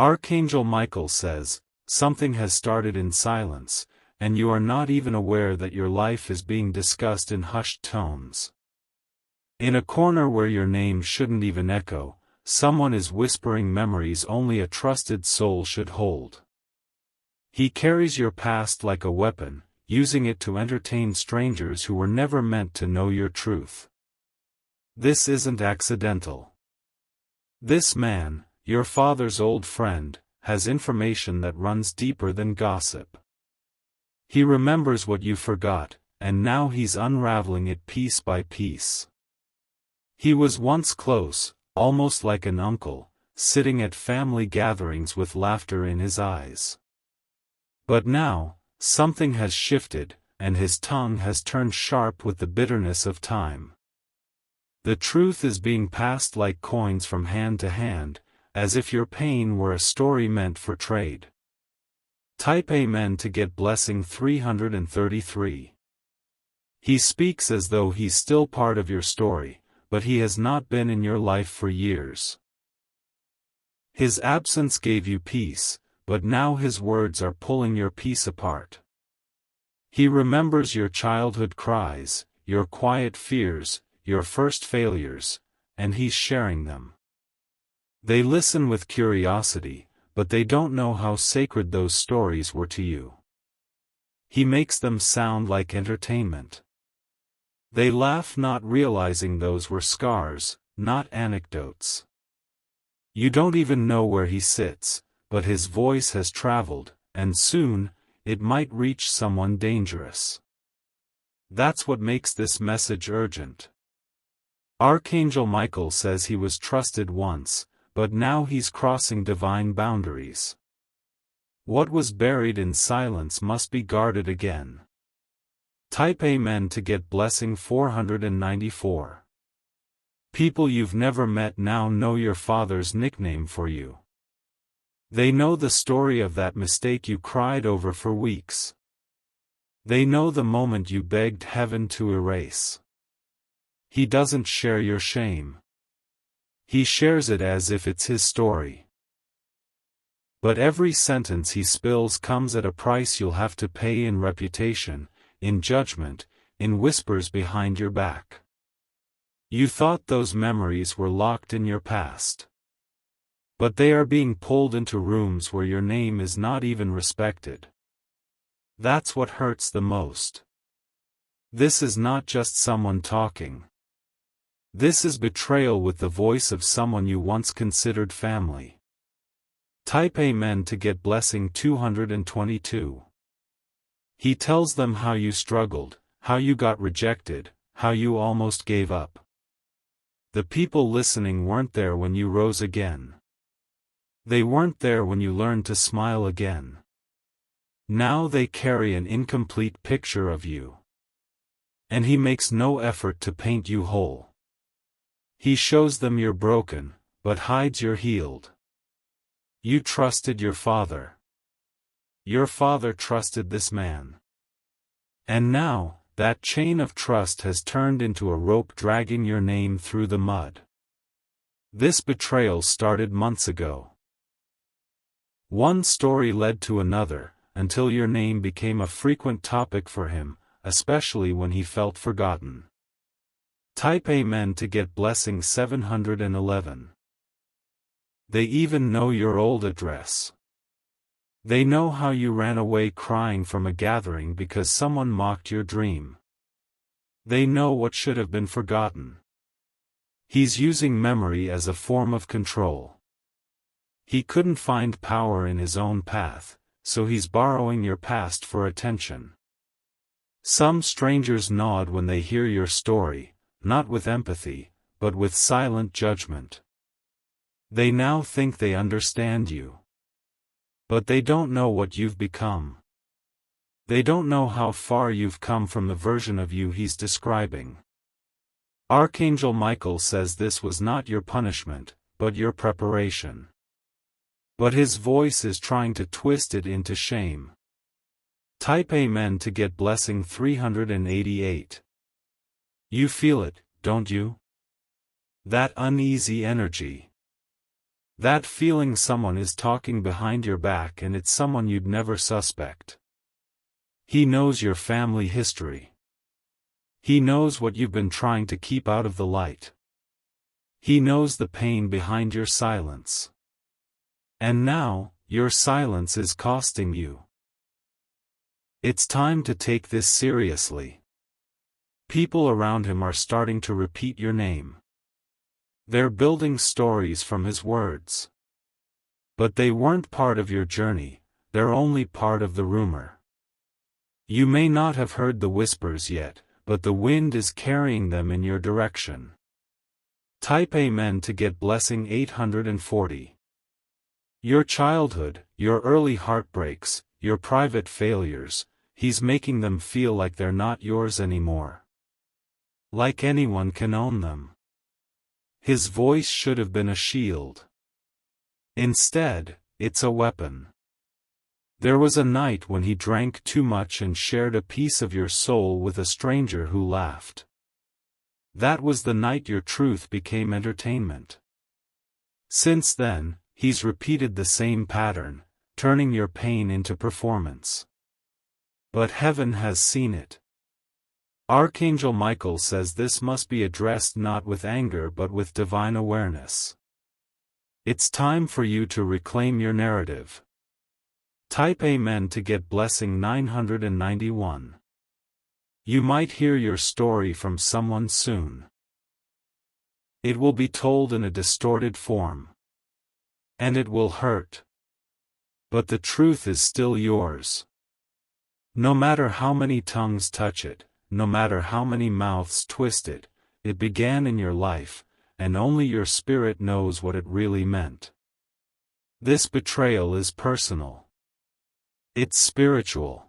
Archangel Michael says, something has started in silence, and you are not even aware that your life is being discussed in hushed tones. In a corner where your name shouldn't even echo, someone is whispering memories only a trusted soul should hold. He carries your past like a weapon, using it to entertain strangers who were never meant to know your truth. This isn't accidental. This man, your father's old friend, has information that runs deeper than gossip. He remembers what you forgot, and now he's unraveling it piece by piece. He was once close, almost like an uncle, sitting at family gatherings with laughter in his eyes. But now, something has shifted, and his tongue has turned sharp with the bitterness of time. The truth is being passed like coins from hand to hand, as if your pain were a story meant for trade. Type Amen to get blessing 333. He speaks as though he's still part of your story, but he has not been in your life for years. His absence gave you peace, but now his words are pulling your peace apart. He remembers your childhood cries, your quiet fears, your first failures, and he's sharing them. They listen with curiosity, but they don't know how sacred those stories were to you. He makes them sound like entertainment. They laugh not realizing those were scars, not anecdotes. You don't even know where he sits, but his voice has traveled, and soon, it might reach someone dangerous. That's what makes this message urgent. Archangel Michael says he was trusted once, but now he's crossing divine boundaries. What was buried in silence must be guarded again. Type Amen to get blessing 494. People you've never met now know your father's nickname for you. They know the story of that mistake you cried over for weeks. They know the moment you begged heaven to erase. He doesn't share your shame. He shares it as if it's his story. But every sentence he spills comes at a price you'll have to pay in reputation, in judgment, in whispers behind your back. You thought those memories were locked in your past. But they are being pulled into rooms where your name is not even respected. That's what hurts the most. This is not just someone talking. This is betrayal with the voice of someone you once considered family. Type Amen to get blessing 222. He tells them how you struggled, how you got rejected, how you almost gave up. The people listening weren't there when you rose again. They weren't there when you learned to smile again. Now they carry an incomplete picture of you. And he makes no effort to paint you whole. He shows them you're broken, but hides you're healed. You trusted your father. Your father trusted this man. And now, that chain of trust has turned into a rope dragging your name through the mud. This betrayal started months ago. One story led to another, until your name became a frequent topic for him, especially when he felt forgotten. Type Amen to get blessing 711. They even know your old address. They know how you ran away crying from a gathering because someone mocked your dream. They know what should have been forgotten. He's using memory as a form of control. He couldn't find power in his own path, so he's borrowing your past for attention. Some strangers nod when they hear your story, not with empathy, but with silent judgment. They now think they understand you. But they don't know what you've become. They don't know how far you've come from the version of you he's describing. Archangel Michael says this was not your punishment, but your preparation. But his voice is trying to twist it into shame. Type Amen to get blessing 388. You feel it, don't you? That uneasy energy. That feeling someone is talking behind your back and it's someone you'd never suspect. He knows your family history. He knows what you've been trying to keep out of the light. He knows the pain behind your silence. And now, your silence is costing you. It's time to take this seriously. People around him are starting to repeat your name. They're building stories from his words. But they weren't part of your journey, they're only part of the rumor. You may not have heard the whispers yet, but the wind is carrying them in your direction. Type Amen to get blessing 840. Your childhood, your early heartbreaks, your private failures, he's making them feel like they're not yours anymore. Like anyone can own them. His voice should have been a shield. Instead, it's a weapon. There was a night when he drank too much and shared a piece of your soul with a stranger who laughed. That was the night your truth became entertainment. Since then, he's repeated the same pattern, turning your pain into performance. But heaven has seen it. Archangel Michael says this must be addressed not with anger but with divine awareness. It's time for you to reclaim your narrative. Type Amen to get blessing 991. You might hear your story from someone soon. It will be told in a distorted form. And it will hurt. But the truth is still yours. No matter how many tongues touch it, no matter how many mouths twist it, it began in your life, and only your spirit knows what it really meant. This betrayal is personal. It's spiritual.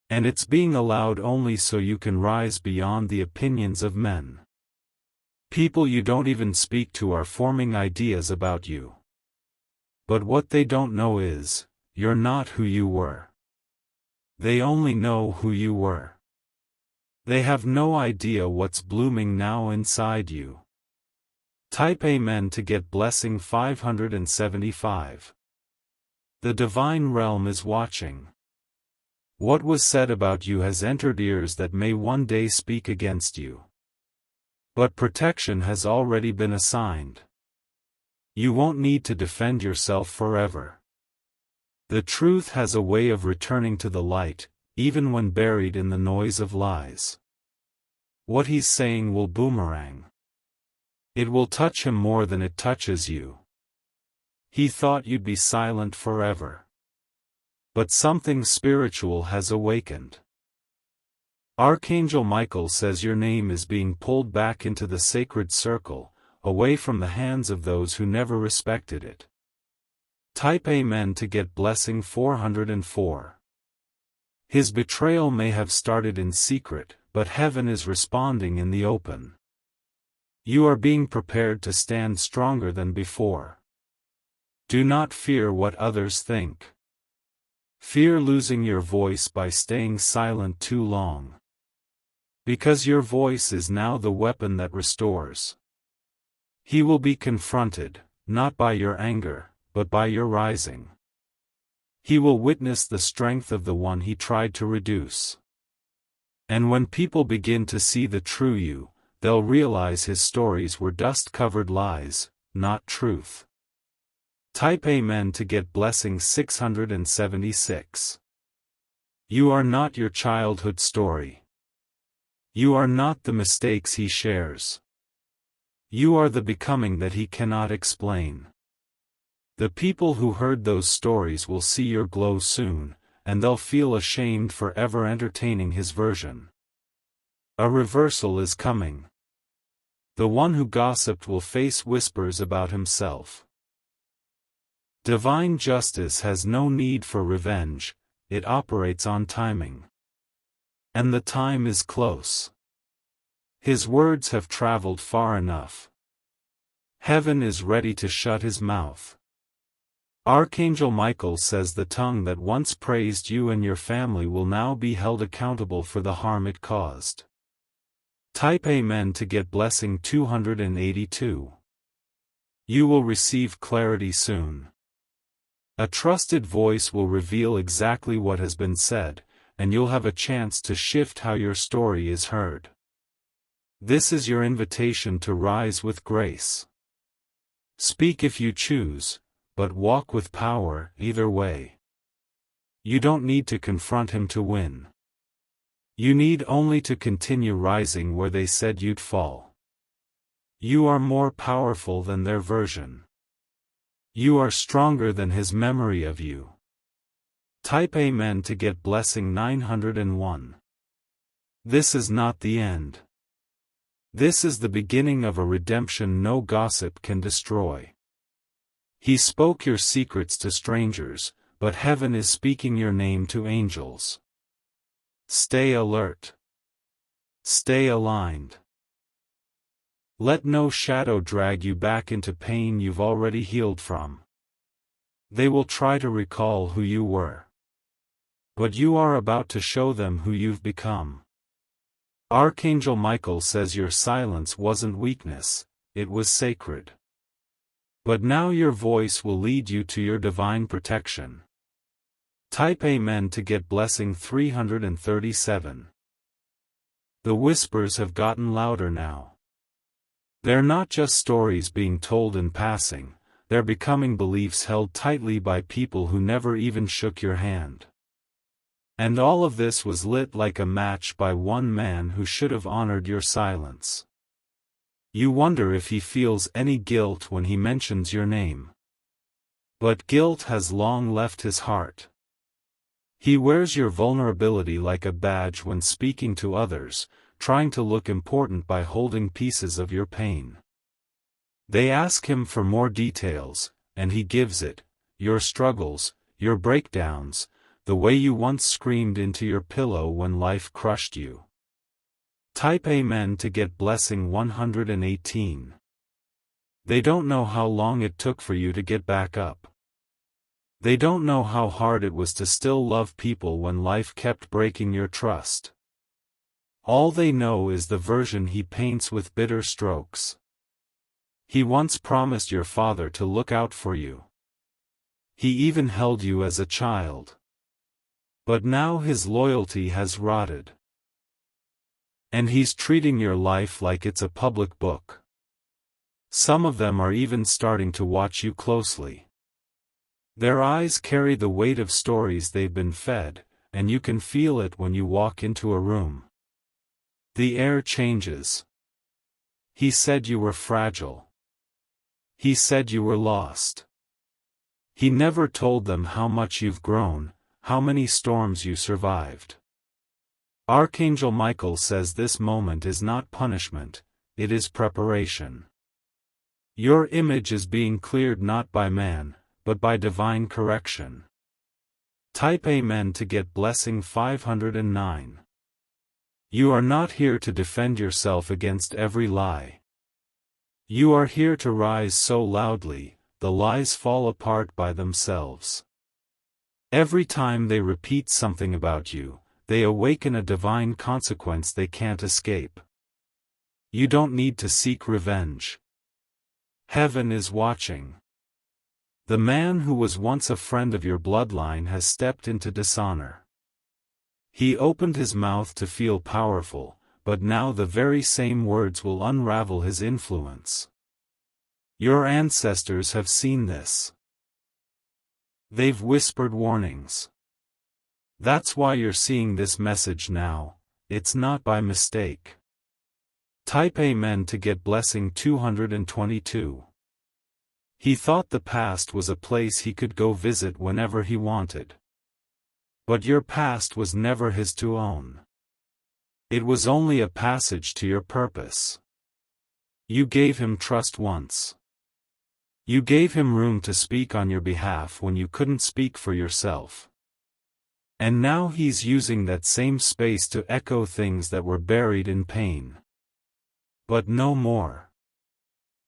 And it's being allowed only so you can rise beyond the opinions of men. People you don't even speak to are forming ideas about you. But what they don't know is, you're not who you were. They only know who you were. They have no idea what's blooming now inside you. Type Amen to get blessing 575. The divine realm is watching. What was said about you has entered ears that may one day speak against you. But protection has already been assigned. You won't need to defend yourself forever. The truth has a way of returning to the light, even when buried in the noise of lies. What he's saying will boomerang. It will touch him more than it touches you. He thought you'd be silent forever. But something spiritual has awakened. Archangel Michael says your name is being pulled back into the sacred circle, away from the hands of those who never respected it. Type Amen to get blessing 404. His betrayal may have started in secret, but heaven is responding in the open. You are being prepared to stand stronger than before. Do not fear what others think. Fear losing your voice by staying silent too long. Because your voice is now the weapon that restores. He will be confronted, not by your anger, but by your rising. He will witness the strength of the one he tried to reduce. And when people begin to see the true you, they'll realize his stories were dust-covered lies, not truth. Type Amen to get blessing 676. You are not your childhood story. You are not the mistakes he shares. You are the becoming that he cannot explain. The people who heard those stories will see your glow soon, and they'll feel ashamed for ever entertaining his version. A reversal is coming. The one who gossiped will face whispers about himself. Divine justice has no need for revenge, it operates on timing. And the time is close. His words have traveled far enough. Heaven is ready to shut his mouth. Archangel Michael says the tongue that once praised you and your family will now be held accountable for the harm it caused. Type Amen to get blessing 282. You will receive clarity soon. A trusted voice will reveal exactly what has been said, and you'll have a chance to shift how your story is heard. This is your invitation to rise with grace. Speak if you choose, but walk with power either way. You don't need to confront him to win. You need only to continue rising where they said you'd fall. You are more powerful than their version. You are stronger than his memory of you. Type Amen to get blessing 901. This is not the end. This is the beginning of a redemption no gossip can destroy. He spoke your secrets to strangers, but heaven is speaking your name to angels. Stay alert. Stay aligned. Let no shadow drag you back into pain you've already healed from. They will try to recall who you were. But you are about to show them who you've become. Archangel Michael says your silence wasn't weakness, it was sacred. But now your voice will lead you to your divine protection. Type Amen to get blessing 337. The whispers have gotten louder now. They're not just stories being told in passing, they're becoming beliefs held tightly by people who never even shook your hand. And all of this was lit like a match by one man who should have honored your silence. You wonder if he feels any guilt when he mentions your name. But guilt has long left his heart. He wears your vulnerability like a badge when speaking to others, trying to look important by holding pieces of your pain. They ask him for more details, and he gives it, your struggles, your breakdowns, the way you once screamed into your pillow when life crushed you. Type Amen to get blessing 118. They don't know how long it took for you to get back up. They don't know how hard it was to still love people when life kept breaking your trust. All they know is the version he paints with bitter strokes. He once promised your father to look out for you. He even held you as a child. But now his loyalty has rotted. And he's treating your life like it's a public book. Some of them are even starting to watch you closely. Their eyes carry the weight of stories they've been fed, and you can feel it when you walk into a room. The air changes. He said you were fragile. He said you were lost. He never told them how much you've grown, how many storms you survived. Archangel Michael says this moment is not punishment, it is preparation. Your image is being cleared not by man, but by divine correction. Type Amen to get blessing 509. You are not here to defend yourself against every lie. You are here to rise so loudly, the lies fall apart by themselves. Every time they repeat something about you, they awaken a divine consequence they can't escape. You don't need to seek revenge. Heaven is watching. The man who was once a friend of your bloodline has stepped into dishonor. He opened his mouth to feel powerful, but now the very same words will unravel his influence. Your ancestors have seen this. They've whispered warnings. That's why you're seeing this message now, it's not by mistake. Type Amen to get blessing 222. He thought the past was a place he could go visit whenever he wanted. But your past was never his to own. It was only a passage to your purpose. You gave him trust once. You gave him room to speak on your behalf when you couldn't speak for yourself. And now he's using that same space to echo things that were buried in pain. But no more.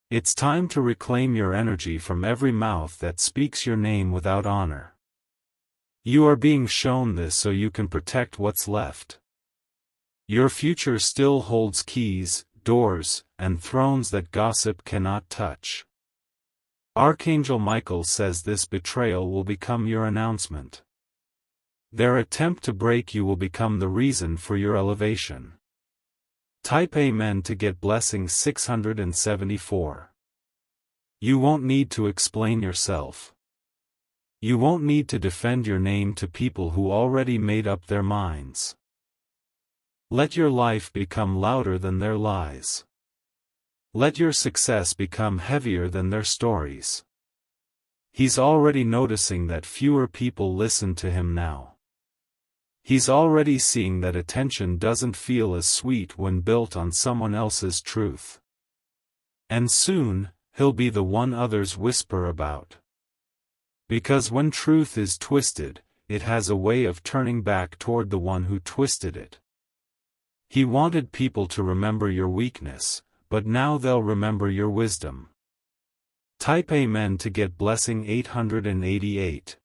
It's time to reclaim your energy from every mouth that speaks your name without honor. You are being shown this so you can protect what's left. Your future still holds keys, doors, and thrones that gossip cannot touch. Archangel Michael says this betrayal will become your announcement. Their attempt to break you will become the reason for your elevation. Type Amen to get blessing 674. You won't need to explain yourself. You won't need to defend your name to people who already made up their minds. Let your life become louder than their lies. Let your success become heavier than their stories. He's already noticing that fewer people listen to him now. He's already seeing that attention doesn't feel as sweet when built on someone else's truth. And soon, he'll be the one others whisper about. Because when truth is twisted, it has a way of turning back toward the one who twisted it. He wanted people to remember your weakness, but now they'll remember your wisdom. Type Amen to get blessing 888.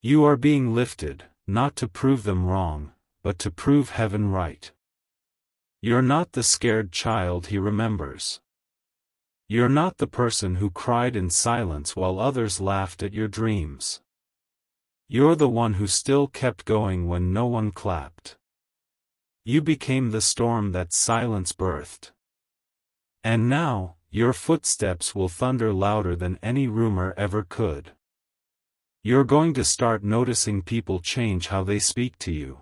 You are being lifted, not to prove them wrong, but to prove heaven right. You're not the scared child he remembers. You're not the person who cried in silence while others laughed at your dreams. You're the one who still kept going when no one clapped. You became the storm that silence birthed. And now, your footsteps will thunder louder than any rumor ever could. You're going to start noticing people change how they speak to you.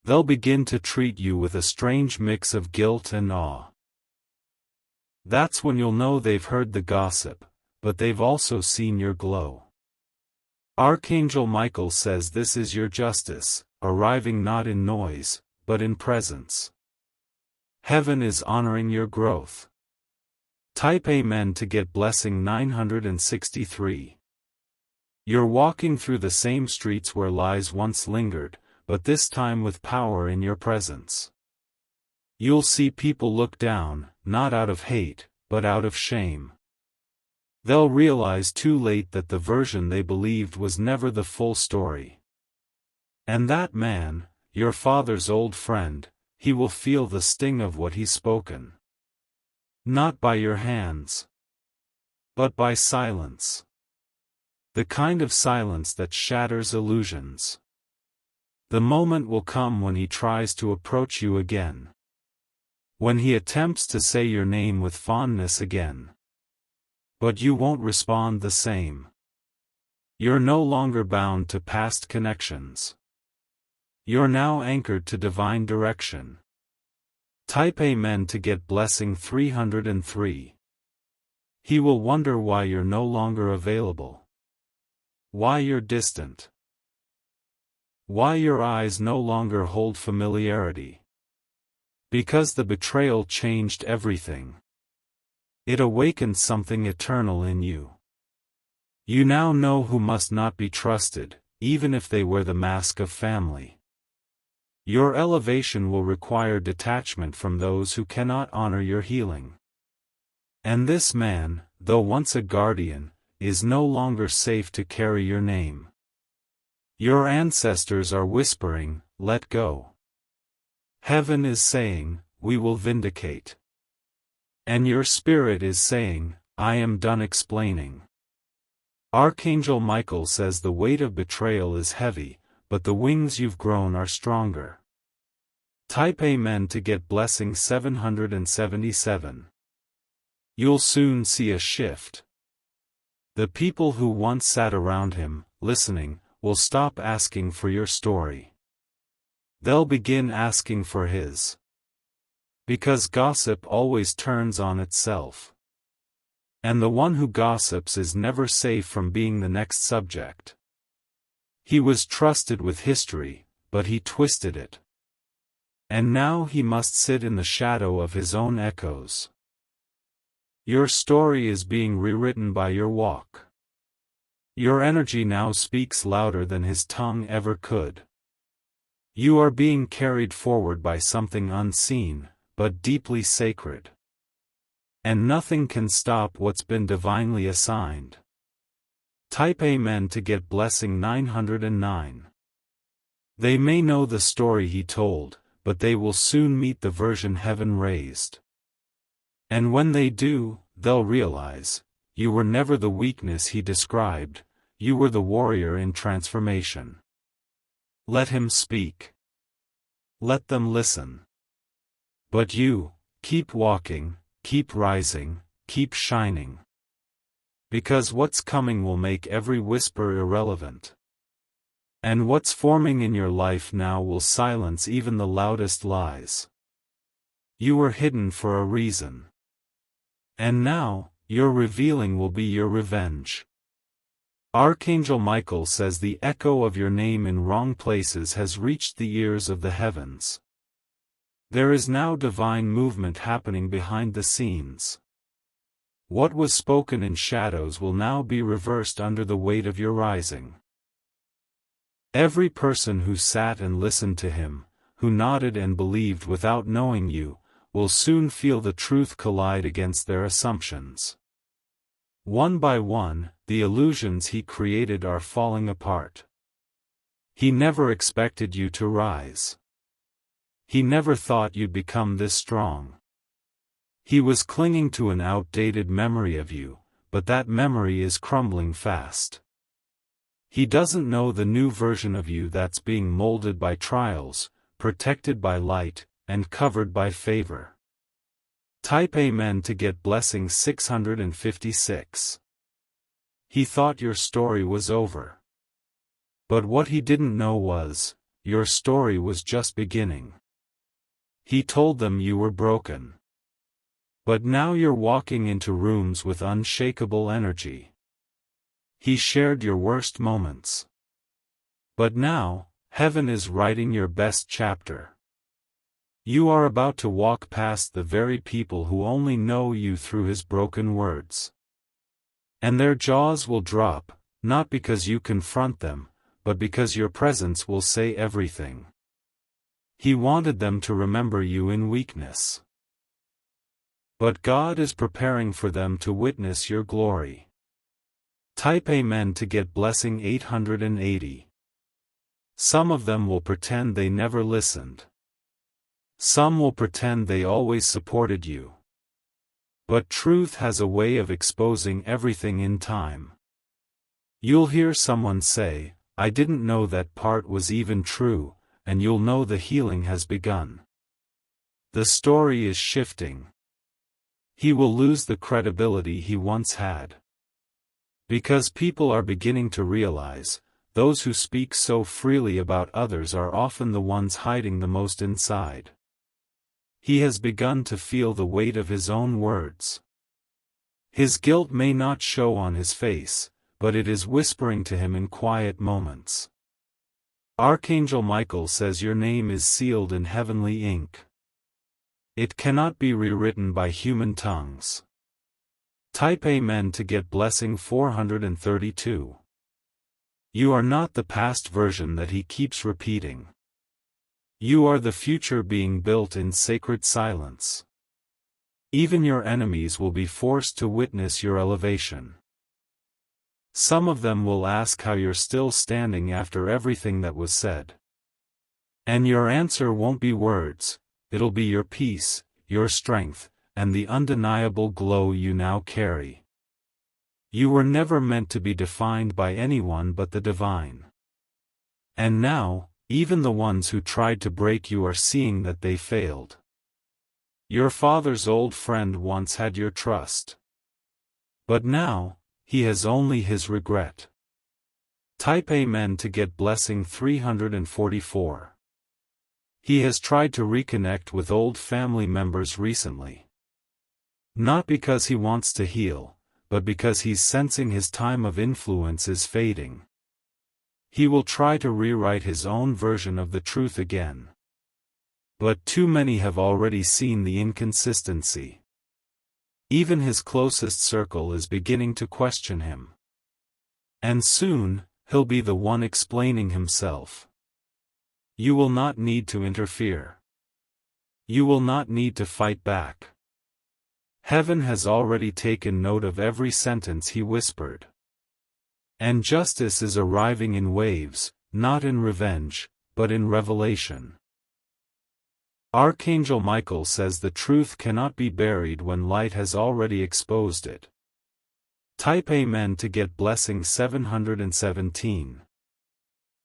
They'll begin to treat you with a strange mix of guilt and awe. That's when you'll know they've heard the gossip, but they've also seen your glow. Archangel Michael says this is your justice, arriving not in noise, but in presence. Heaven is honoring your growth. Type Amen to get blessing 963. You're walking through the same streets where lies once lingered, but this time with power in your presence. You'll see people look down, not out of hate, but out of shame. They'll realize too late that the version they believed was never the full story. And that man, your father's old friend, he will feel the sting of what he's spoken. Not by your hands, but by silence. The kind of silence that shatters illusions. The moment will come when he tries to approach you again. When he attempts to say your name with fondness again. But you won't respond the same. You're no longer bound to past connections. You're now anchored to divine direction. Type Amen to get blessing 303. He will wonder why you're no longer available. Why you're distant. Why your eyes no longer hold familiarity. Because the betrayal changed everything. It awakened something eternal in you. You now know who must not be trusted, even if they wear the mask of family. Your elevation will require detachment from those who cannot honor your healing. And this man, though once a guardian, is no longer safe to carry your name. Your ancestors are whispering, let go. Heaven is saying, we will vindicate. And your spirit is saying, I am done explaining. Archangel Michael says the weight of betrayal is heavy, but the wings you've grown are stronger. Type Amen to get blessing 777. You'll soon see a shift. The people who once sat around him, listening, will stop asking for your story. They'll begin asking for his. Because gossip always turns on itself. And the one who gossips is never safe from being the next subject. He was trusted with history, but he twisted it. And now he must sit in the shadow of his own echoes. Your story is being rewritten by your walk. Your energy now speaks louder than his tongue ever could. You are being carried forward by something unseen, but deeply sacred. And nothing can stop what's been divinely assigned. Type Amen to get blessing 909. They may know the story he told, but they will soon meet the version heaven raised. And when they do, they'll realize, you were never the weakness he described, you were the warrior in transformation. Let him speak. Let them listen. But you, keep walking, keep rising, keep shining. Because what's coming will make every whisper irrelevant. And what's forming in your life now will silence even the loudest lies. You were hidden for a reason. And now, your revealing will be your revenge. Archangel Michael says the echo of your name in wrong places has reached the ears of the heavens. There is now divine movement happening behind the scenes. What was spoken in shadows will now be reversed under the weight of your rising. Every person who sat and listened to him, who nodded and believed without knowing you, will soon feel the truth collide against their assumptions. One by one, the illusions he created are falling apart. He never expected you to rise. He never thought you'd become this strong. He was clinging to an outdated memory of you, but that memory is crumbling fast. He doesn't know the new version of you that's being molded by trials, protected by light, and covered by favor. Type Amen to get blessing 656. He thought your story was over. But what he didn't know was, your story was just beginning. He told them you were broken. But now you're walking into rooms with unshakable energy. He shared your worst moments. But now, heaven is writing your best chapter. You are about to walk past the very people who only know you through his broken words. And their jaws will drop, not because you confront them, but because your presence will say everything. He wanted them to remember you in weakness. But God is preparing for them to witness your glory. Type Amen to get blessing 880. Some of them will pretend they never listened. Some will pretend they always supported you. But truth has a way of exposing everything in time. You'll hear someone say, "I didn't know that part was even true," and you'll know the healing has begun. The story is shifting. He will lose the credibility he once had. Because people are beginning to realize, those who speak so freely about others are often the ones hiding the most inside. He has begun to feel the weight of his own words. His guilt may not show on his face, but it is whispering to him in quiet moments. Archangel Michael says your name is sealed in heavenly ink. It cannot be rewritten by human tongues. Type Amen to get blessing 432. You are not the past version that he keeps repeating. You are the future being built in sacred silence. Even your enemies will be forced to witness your elevation. Some of them will ask how you're still standing after everything that was said. And your answer won't be words, it'll be your peace, your strength, and the undeniable glow you now carry. You were never meant to be defined by anyone but the divine. And now, even the ones who tried to break you are seeing that they failed. Your father's old friend once had your trust. But now, he has only his regret. Type Amen to get blessing 344. He has tried to reconnect with old family members recently. Not because he wants to heal, but because he's sensing his time of influence is fading. He will try to rewrite his own version of the truth again. But too many have already seen the inconsistency. Even his closest circle is beginning to question him. And soon, he'll be the one explaining himself. You will not need to interfere. You will not need to fight back. Heaven has already taken note of every sentence he whispered. And justice is arriving in waves, not in revenge, but in revelation. Archangel Michael says the truth cannot be buried when light has already exposed it. Type Amen to get blessing 717.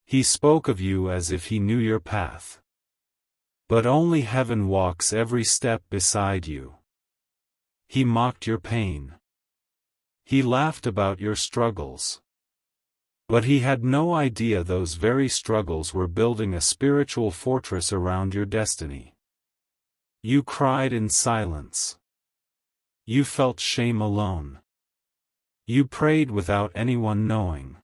He spoke of you as if he knew your path. But only heaven walks every step beside you. He mocked your pain. He laughed about your struggles. But he had no idea those very struggles were building a spiritual fortress around your destiny. You cried in silence. You felt shame alone. You prayed without anyone knowing.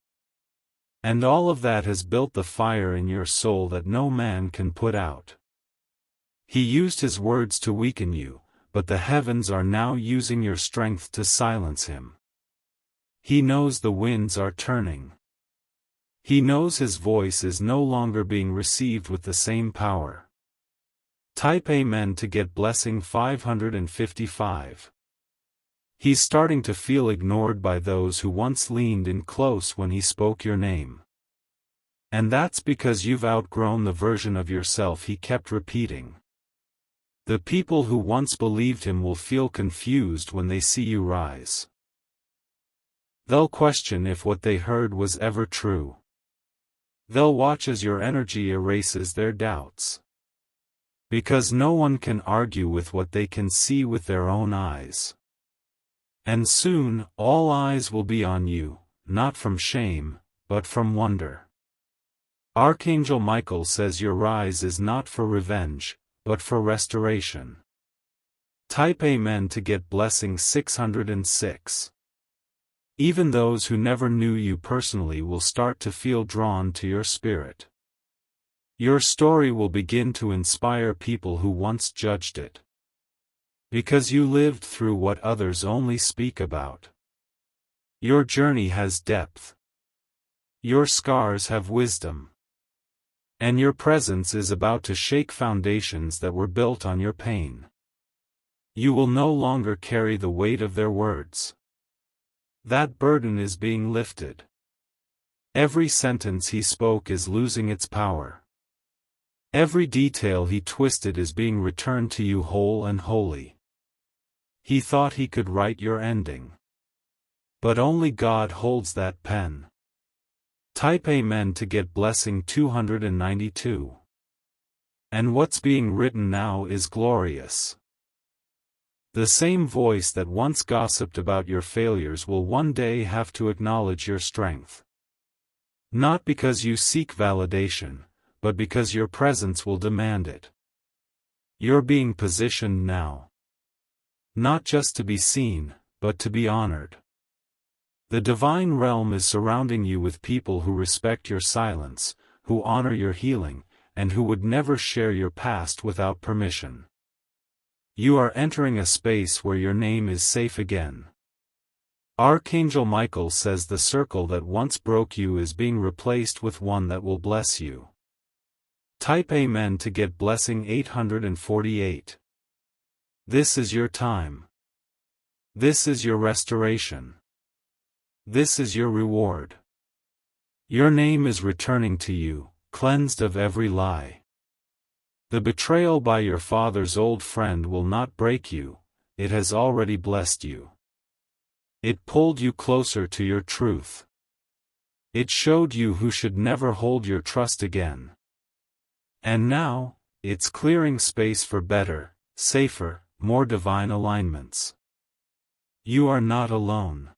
And all of that has built the fire in your soul that no man can put out. He used his words to weaken you, but the heavens are now using your strength to silence him. He knows the winds are turning. He knows his voice is no longer being received with the same power. Type Amen to get blessing 555. He's starting to feel ignored by those who once leaned in close when he spoke your name. And that's because you've outgrown the version of yourself he kept repeating. The people who once believed him will feel confused when they see you rise. They'll question if what they heard was ever true. They'll watch as your energy erases their doubts. Because no one can argue with what they can see with their own eyes. And soon, all eyes will be on you, not from shame, but from wonder. Archangel Michael says your rise is not for revenge, but for restoration. Type Amen to get blessing 606. Even those who never knew you personally will start to feel drawn to your spirit. Your story will begin to inspire people who once judged it. Because you lived through what others only speak about. Your journey has depth. Your scars have wisdom. And your presence is about to shake foundations that were built on your pain. You will no longer carry the weight of their words. That burden is being lifted. Every sentence he spoke is losing its power. Every detail he twisted is being returned to you whole and holy. He thought he could write your ending. But only God holds that pen. Type Amen to get blessing 292. And what's being written now is glorious. The same voice that once gossiped about your failures will one day have to acknowledge your strength. Not because you seek validation, but because your presence will demand it. You're being positioned now. Not just to be seen, but to be honored. The divine realm is surrounding you with people who respect your silence, who honor your healing, and who would never share your past without permission. You are entering a space where your name is safe again. Archangel Michael says the circle that once broke you is being replaced with one that will bless you. Type Amen to get blessing 848. This is your time. This is your restoration. This is your reward. Your name is returning to you, cleansed of every lie. The betrayal by your father's old friend will not break you, it has already blessed you. It pulled you closer to your truth. It showed you who should never hold your trust again. And now, it's clearing space for better, safer, more divine alignments. You are not alone.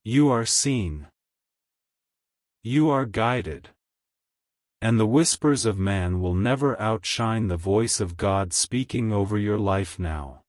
You are seen. You are guided. And the whispers of man will never outshine the voice of God speaking over your life now.